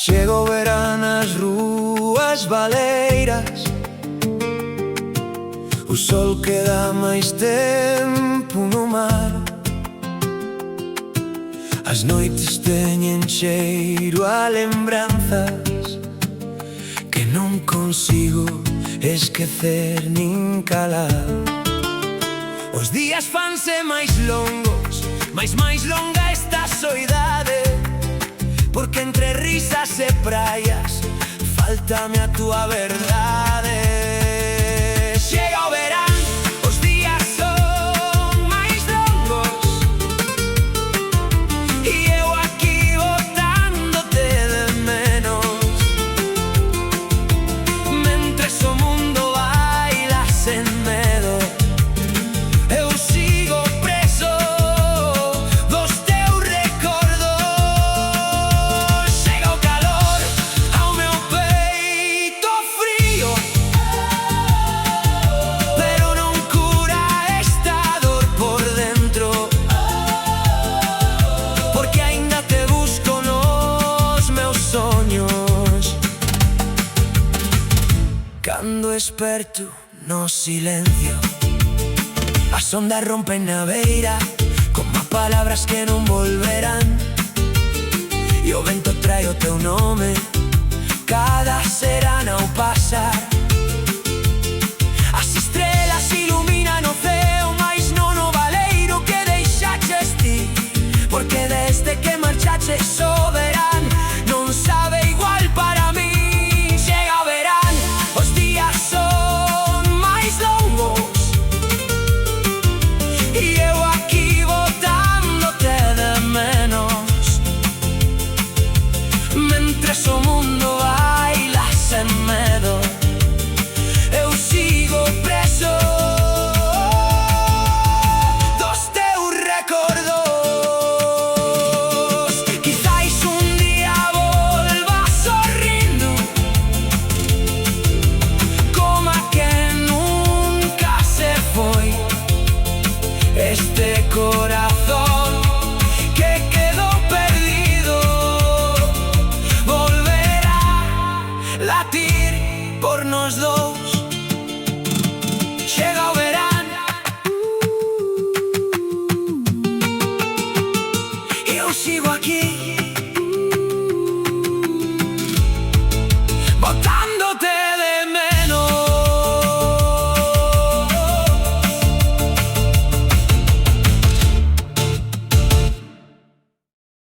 Chega o verán as rúas baleiras, o sol queda máis tempo no mar. As noites teñen cheiro a lembranzas que non consigo esquecer nin calar. Os días fanse máis longos, máis longa esta soidade, porque entre risas e praias faltame a túa verdade. Chega o verán, os días son máis longos, e eu aquí botándote de menos, mentres o mundo baila sen medo. Eu sigo preso dos teus recordos. Chega o calor ao meu peito frío, pero non cura esta dor por dentro, porque aínda te busco nos meus soños. Cando esperto no silencio, as ondas rompen na beira como palabras que non volverán, e o vento trae o teu nome cada serana ao pasar. As estrelas iluminan o ceo, mais non o valeiro que deixaches ti, porque desde que marchaches o verán non sabe igual para mí. Chega o verán, os días son máis longos, e eu aquí botándote de menos, mentres o mundo baila sen medo. Eu sigo preso dos teus recordos. Quizais un día volva sorrindo, como a que nunca se foi. Este corazón que quedó perdido volverá a latir por nos dous. Chega o verán, eu sigo aquí.